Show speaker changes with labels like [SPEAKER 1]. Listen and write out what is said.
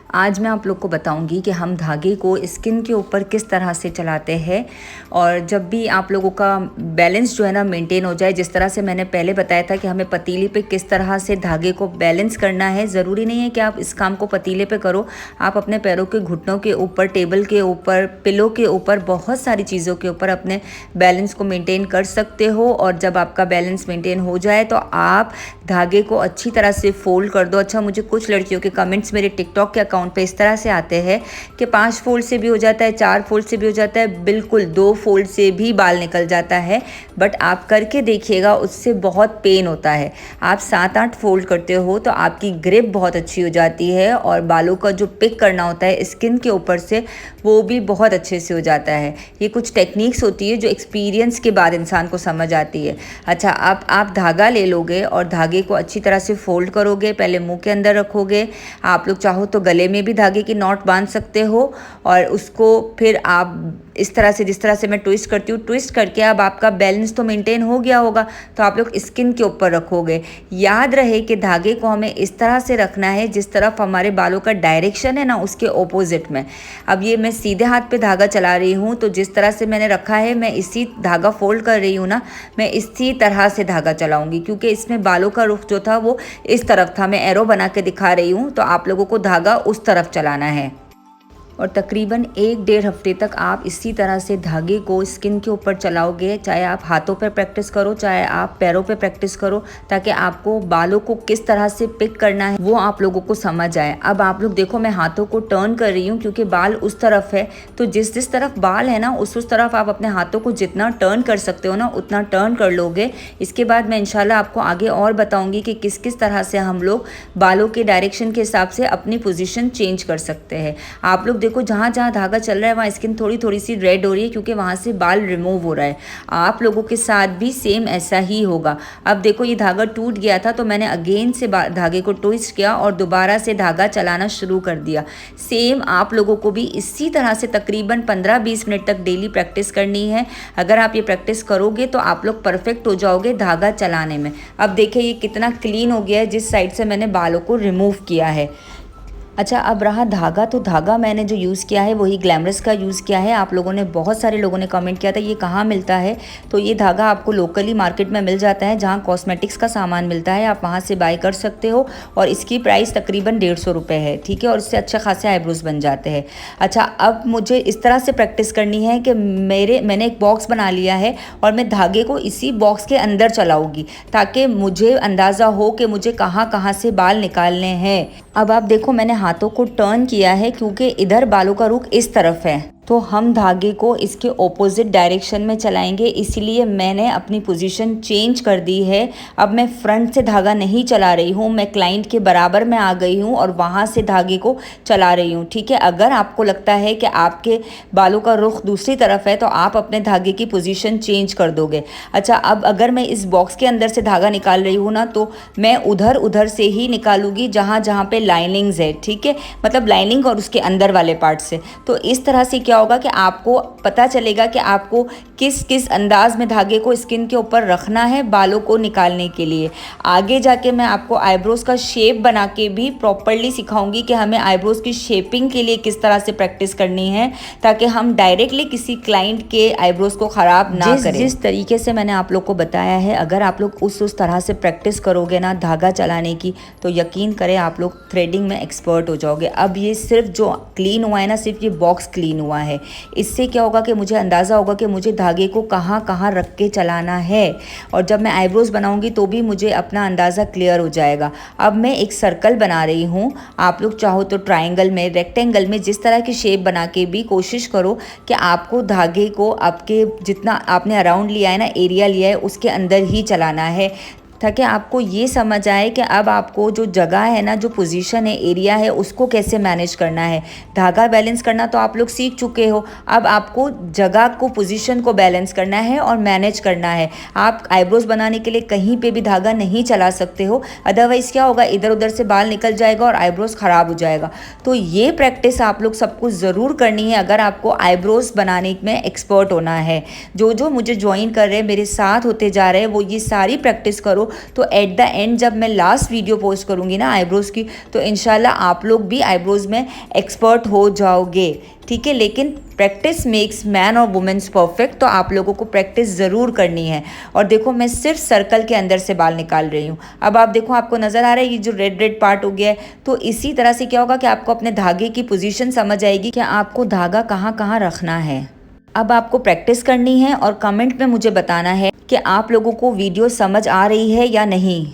[SPEAKER 1] आज मैं आप लोग को बताऊंगी कि हम धागे को स्किन के ऊपर किस तरह से चलाते हैं और जब भी आप लोगों का बैलेंस जो है ना मेंटेन हो जाए। जिस तरह से मैंने पहले बताया था कि हमें पतीले पे किस तरह से धागे को बैलेंस करना है। ज़रूरी नहीं है कि आप इस काम को पतीले पे करो, आप अपने पैरों के घुटनों के ऊपर, टेबल के ऊपर, पिलो के ऊपर, बहुत सारी चीज़ों के ऊपर अपने बैलेंस को मेंटेन कर सकते हो। और जब आपका बैलेंस मेंटेन हो जाए तो आप धागे को अच्छी तरह से फोल्ड कर दो। अच्छा, मुझे कुछ लड़कियों के कमेंट्स मेरे टिकटॉक के अकाउंट पे इस तरह से आते हैं कि 5 फोल्ड से भी हो जाता है, 4 फोल्ड से भी हो जाता है, बिल्कुल 2 फोल्ड से भी बाल निकल जाता है। बट आप करके देखिएगा, उससे बहुत पेन होता है। आप 7-8 फोल्ड करते हो तो आपकी ग्रिप बहुत अच्छी हो जाती है और बालों का जो पिक करना होता है स्किन के ऊपर से, वो भी बहुत अच्छे से हो जाता है। ये कुछ टेक्निक्स होती है जो एक्सपीरियंस के बाद इंसान को समझ आती है। अच्छा, आप धागा ले लोगे और धागे को अच्छी तरह से फोल्ड करोगे। पहले मुंह के अंदर रखोगे। आप लोग चाहो तो गले में भी धागे की नॉट बांध सकते हो और उसको फिर आप इस तरह से, जिस तरह से मैं ट्विस्ट करती हूँ, ट्विस्ट करके अब आपका बैलेंस तो मेंटेन हो गया होगा तो आप लोग स्किन के ऊपर रखोगे। याद रहे कि धागे को हमें इस तरह से रखना है जिस तरफ हमारे बालों का डायरेक्शन है ना, उसके ऑपोजिट में। अब ये मैं सीधे हाथ पे धागा चला रही हूँ तो जिस तरह से मैंने रखा है मैं इसी धागा फोल्ड कर रही हूँ ना, मैं इसी तरह से धागा चलाऊंगी क्योंकि इसमें बालों का रुख जो था वो इस तरफ था। मैं एरो बना के दिखा रही हूँ तो आप लोगों को धागा उस तरफ चलाना है। और तकरीबन 1-1.5 हफ्ते तक आप इसी तरह से धागे को स्किन के ऊपर चलाओगे। चाहे आप हाथों पर प्रैक्टिस करो, चाहे आप पैरों पे प्रैक्टिस करो, ताकि आपको बालों को किस तरह से पिक करना है वो आप लोगों को समझ आए। अब आप लोग देखो, मैं हाथों को टर्न कर रही हूँ क्योंकि बाल उस तरफ है, तो जिस तरफ बाल है ना उस तरफ आप अपने हाथों को जितना टर्न कर सकते हो ना उतना टर्न कर लोगे। इसके बाद मैं इंशाल्लाह आपको आगे और बताऊँगी कि किस किस तरह से हम लोग बालों के डायरेक्शन के हिसाब से अपनी पोजीशन चेंज कर सकते हैं। आप लोग देखो, जहाँ जहाँ धागा चल रहा है वहाँ स्किन थोड़ी थोड़ी सी रेड हो रही है क्योंकि वहाँ से बाल रिमूव हो रहा है। आप लोगों के साथ भी सेम ऐसा ही होगा। अब देखो, ये धागा टूट गया था तो मैंने अगेन से धागे को ट्विस्ट किया और दोबारा से धागा चलाना शुरू कर दिया। सेम आप लोगों को भी इसी तरह से तकरीबन 15-20 मिनट तक डेली प्रैक्टिस करनी है। अगर आप ये प्रैक्टिस करोगे तो आप लोग परफेक्ट हो जाओगे धागा चलाने में। अब देखिए ये कितना क्लीन हो गया है जिस साइड से मैंने बालों को रिमूव किया है। अच्छा, अब रहा धागा, तो धागा मैंने जो यूज़ किया है वही ग्लैमरस का यूज़ किया है। आप लोगों ने, बहुत सारे लोगों ने कमेंट किया था ये कहाँ मिलता है, तो ये धागा आपको लोकली मार्केट में मिल जाता है, जहाँ कॉस्मेटिक्स का सामान मिलता है, आप वहाँ से बाय कर सकते हो। और इसकी प्राइस तकरीबन 150 रुपये है, ठीक है। और इससे अच्छे खासे आईब्रोज बन जाते हैं। अच्छा, अब मुझे इस तरह से प्रैक्टिस करनी है कि मैंने एक बॉक्स बना लिया है और मैं धागे को इसी बॉक्स के अंदर चलाऊँगी ताकि मुझे अंदाज़ा हो कि मुझे कहाँ कहाँ से बाल निकालने हैं। अब आप देखो, मैंने हाथों को टर्न किया है क्योंकि इधर बालों का रुख इस तरफ है, तो हम धागे को इसके ऑपोजिट डायरेक्शन में चलाएंगे, इसलिए मैंने अपनी पोजीशन चेंज कर दी है। अब मैं फ्रंट से धागा नहीं चला रही हूँ, मैं क्लाइंट के बराबर में आ गई हूँ और वहाँ से धागे को चला रही हूँ, ठीक है। अगर आपको लगता है कि आपके बालों का रुख दूसरी तरफ है तो आप अपने धागे की पोजीशन चेंज कर दोगे। अच्छा, अब अगर मैं इस बॉक्स के अंदर से धागा निकाल रही हूँ ना, तो मैं उधर से ही निकालूंगी जहाँ जहाँ पे लाइनिंग्स है, ठीक है, मतलब लाइनिंग और उसके अंदर वाले पार्ट से। तो इस तरह से क्या होगा कि आपको पता चलेगा कि आपको किस किस अंदाज में धागे को स्किन के ऊपर रखना है बालों को निकालने के लिए। आगे जाके मैं आपको आईब्रोज का शेप बना के भी प्रॉपरली सिखाऊंगी कि हमें आईब्रोज की शेपिंग के लिए किस तरह से प्रैक्टिस करनी है ताकि हम डायरेक्टली किसी क्लाइंट के आईब्रोज को ख़राब ना करें। जिस तरीके से मैंने आप लोग को बताया है, अगर आप लोग उस तरह से प्रैक्टिस करोगे ना धागा चलाने की, तो यकीन करें आप लोग थ्रेडिंग में एक्सपर्ट हो जाओगे। अब ये सिर्फ जो क्लीन हुआ है ना, सिर्फ ये बॉक्स क्लीन हुआ है, इससे क्या होगा कि मुझे अंदाज़ा होगा कि मुझे धागे को कहाँ कहाँ रख के चलाना है। और जब मैं आईब्रोज बनाऊंगी तो भी मुझे अपना अंदाज़ा क्लियर हो जाएगा। अब मैं एक सर्कल बना रही हूँ, आप लोग चाहो तो ट्रायंगल में, रेक्टेंगल में, जिस तरह की शेप बना के भी कोशिश करो कि आपको धागे को आपके जितना आपने अराउंड लिया है ना, एरिया लिया है, उसके अंदर ही चलाना है ताकि आपको ये समझ आए कि अब आपको जो जगह है ना, जो पोजीशन है, एरिया है, उसको कैसे मैनेज करना है। धागा बैलेंस करना तो आप लोग सीख चुके हो, अब आपको जगह को, पोजीशन को बैलेंस करना है और मैनेज करना है। आप आईब्रोज बनाने के लिए कहीं पे भी धागा नहीं चला सकते हो, अदरवाइज़ क्या होगा, इधर उधर से बाल निकल जाएगा और आईब्रोज ख़राब हो जाएगा। तो ये प्रैक्टिस आप लोग सबको ज़रूर करनी है अगर आपको आईब्रोज बनाने में एक्सपर्ट होना है। जो मुझे ज्वाइन कर रहे हैं, मेरे साथ होते जा रहे हैं, वो ये सारी प्रैक्टिस करो तो एट द एंड जब मैं लास्ट वीडियो पोस्ट करूँगी ना आईब्रोज़ की, तो इंशाल्लाह आप लोग भी आईब्रोज़ में एक्सपर्ट हो जाओगे, ठीक है। लेकिन प्रैक्टिस मेक्स मैन और वुमेन्स परफेक्ट, तो आप लोगों को प्रैक्टिस ज़रूर करनी है। और देखो मैं सिर्फ सर्कल के अंदर से बाल निकाल रही हूँ। अब आप देखो, आपको नज़र आ रहा है ये जो रेड रेड पार्ट हो गया है, तो इसी तरह से क्या होगा कि आपको अपने धागे की पोजीशन समझ आएगी कि आपको धागा कहाँ कहाँ रखना है। अब आपको प्रैक्टिस करनी है और कमेंट में मुझे बताना है कि आप लोगों को वीडियो समझ आ रही है या नहीं।